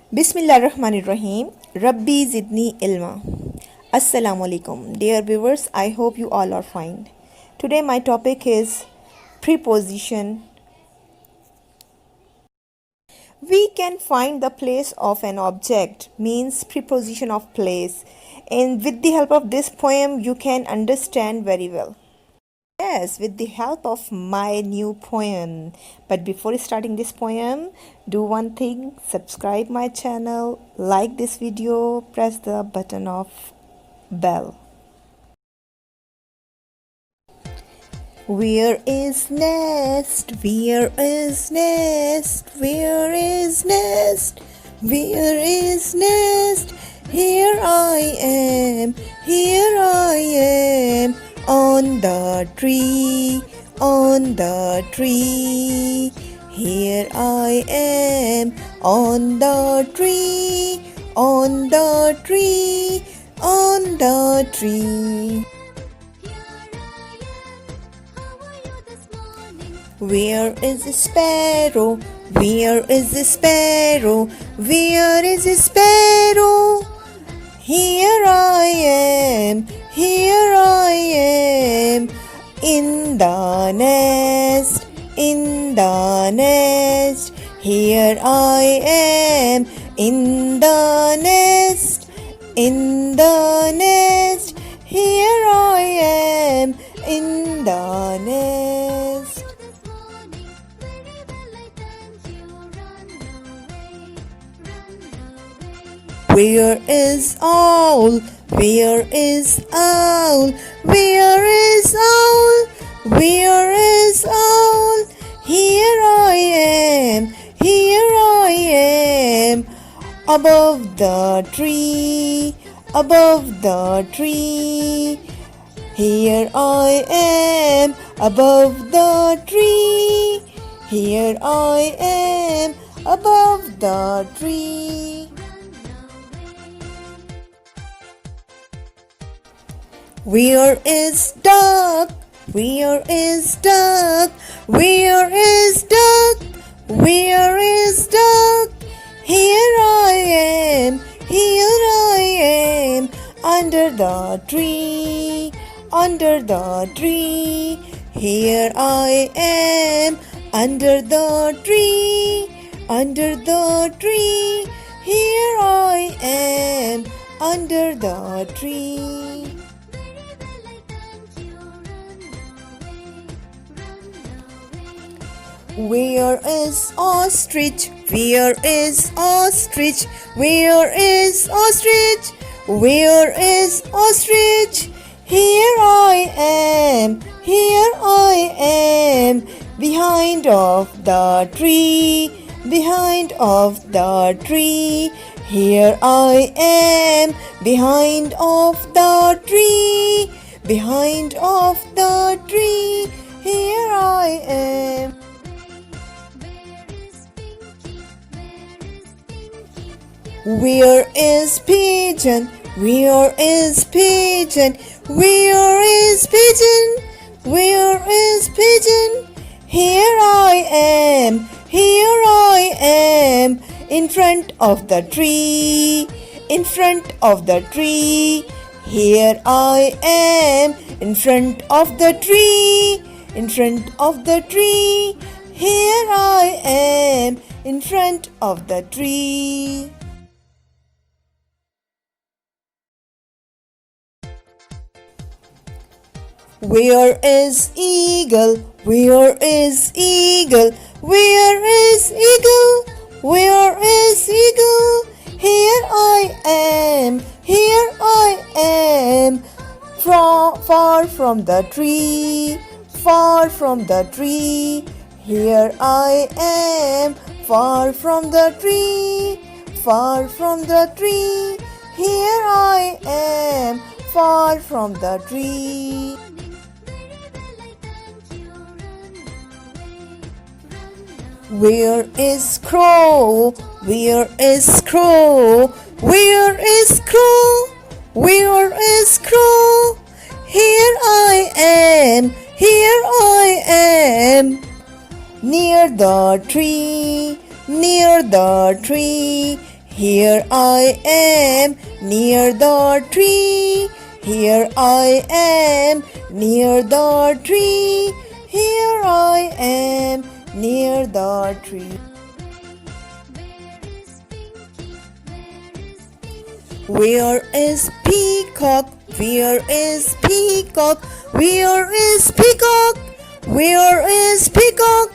Bismillahirrahmanirrahim. Rabbi Zidni Ilma. Assalamu alaikum. Dear viewers, I hope you all are fine. Today my topic is preposition. We can find the place of an object means preposition of place, and with the help of this poem you can understand very well. Yes, with the help of my new poem. But before starting this poem, do one thing, subscribe my channel, like this video, press the button of bell. Where is nest? Where is nest? Where is nest? Where is nest? Here I am, here I am. On the tree, on the tree. Here I am, on the tree, on the tree, on the tree. Where is the sparrow? Where is the sparrow? Where is the sparrow? Here I am, here I am, in the nest, in the nest. Here I am, in the nest, in the nest. Here I am, in the nest. Where is owl? Where is owl? Where is owl? Where is owl? Here I am, here I am, above the tree, above the tree. Here I am, above the tree. Here I am, above the tree. Where is duck? Where is duck? Where is duck? Where is duck? Here I am, here I am, under the tree, under the tree. Here I am, under the tree, under the tree. Here I am, under the tree. Where is ostrich? Where is ostrich? Where is ostrich? Where is ostrich? Here I am, here I am, behind of the tree, behind of the tree. Here I am, behind of the tree, behind of the tree. Here I am. Where is pigeon? Where is pigeon? Where is pigeon? Where is pigeon? Here I am, here I am, in front of the tree, in front of the tree. Here I am, in front of the tree, in front of the tree. Here I am, in front of the tree. Where is eagle? Where is eagle? Where is eagle? Where is eagle? Here I am, here I am, far from the tree, far from the tree. Here I am, far from the tree, far from the tree. Here I am, far from the tree. Where is crow? Where is crow? Where is crow? Where is crow? Here I am, here I am, near the tree, near the tree. Here I am near the tree. Here I am near the tree. Here I am near the tree. Where is peacock? Where is peacock? Where is peacock? Where is peacock?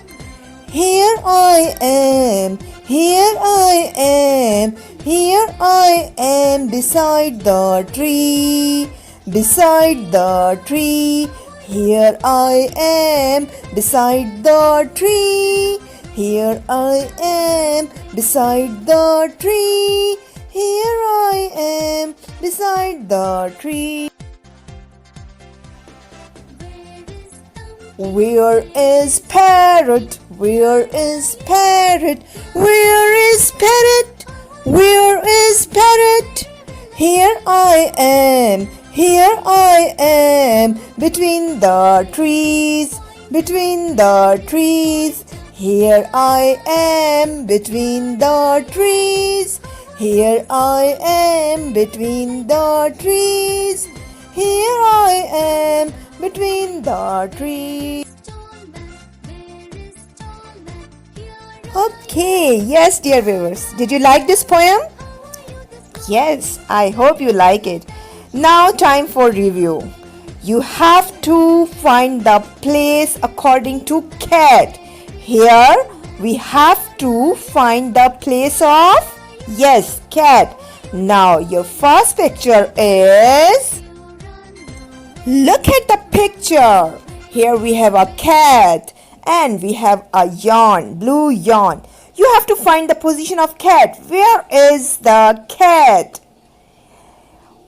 Here I am. Here I am. Here I am beside the tree. Beside the tree. Here I am beside the tree. Here I am beside the tree. Here I am beside the tree. Where is parrot? Where is parrot? Where is parrot? Where is parrot? Here I am. Here I am between the trees. Between the trees. Here I am between the trees. Here I am between the trees. Here I am between the trees. Okay, yes, dear viewers, did you like this poem? Yes, I hope you like it. Now time for review. You have to find the place according to cat. Here we have to find the place of, yes, cat. Now your first picture is, look at the picture. Here we have a cat and we have a yarn, blue yarn. You have to find the position of cat. Where is the cat?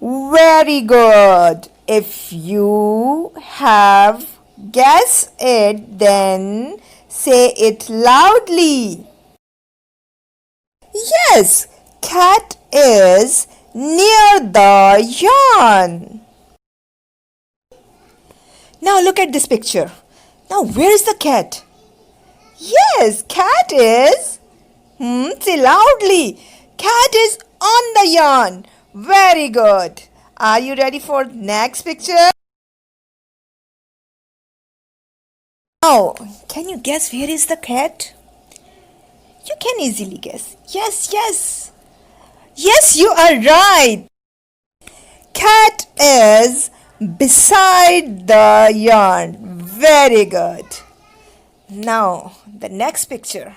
Very good. If you have guessed it, then say it loudly. Yes, cat is near the yarn. Now look at this picture. Now where is the cat? Yes, cat is, say loudly. Cat is on the yarn. Very good. Are you ready for next picture? Now, can you guess where is the cat? You can easily guess. Yes, yes. Yes, you are right. Cat is beside the yarn. Very good. Now, the next picture.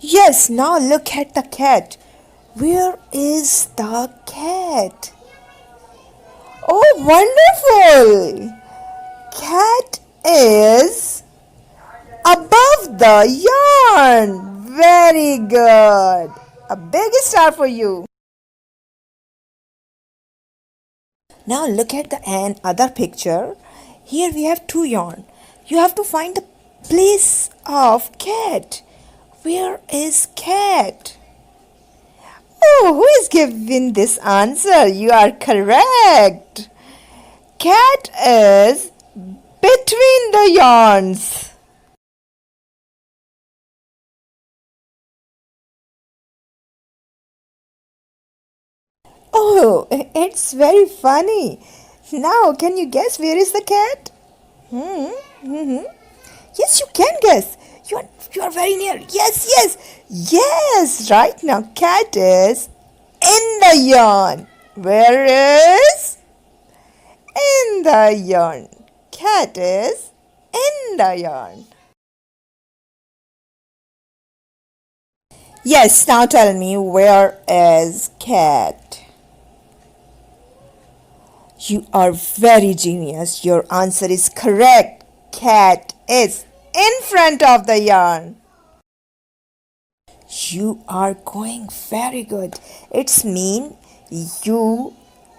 Yes, now look at the cat. Where is the cat? Oh, wonderful! Cat is above the yarn. Very good. A big star for you. Now look at the other picture. Here we have two yarn. You have to find the place of cat. Where is cat? Oh, who is giving this answer? You are correct. Cat is between the yarns. Oh, it's very funny. Now, can you guess where is the cat? Yes, you can guess. You are very near. Yes, yes, yes. Right now, cat is in the yarn. Where is? In the yarn. Cat is in the yarn. Yes, now tell me, where is cat? You are very genius. Your answer is correct. Cat is in front of the yarn. You are going very good. It's mean you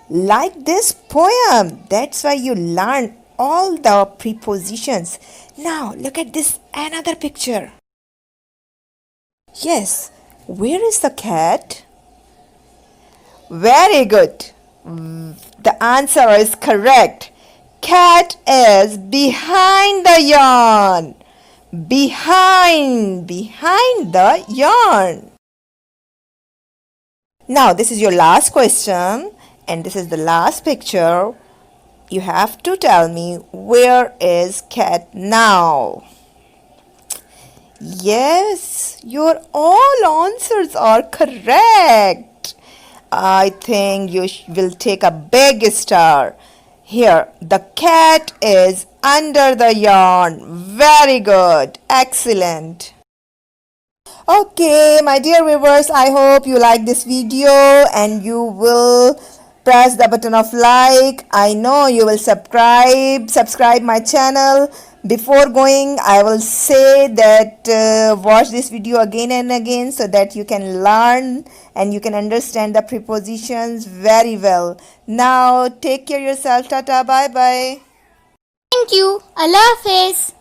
like this poem. That's why you learn all the prepositions. Now look at this another picture. Yes, where is the cat? Very good. The answer is correct. Cat is behind the yarn. Behind the yarn. Now this is your last question and this is the last picture. You have to tell me, where is cat now? Yes, your all answers are correct. I think you will take a big star. Here, the cat is under the yarn. Very good. Excellent. Okay, my dear viewers, I hope you like this video and you will press the button of like. I know you will subscribe my channel. Before going, I will say that watch this video again and again so that you can learn and you can understand the prepositions very well. Now take care of yourself. Tata, bye bye. Thank you. Allah Hafiz.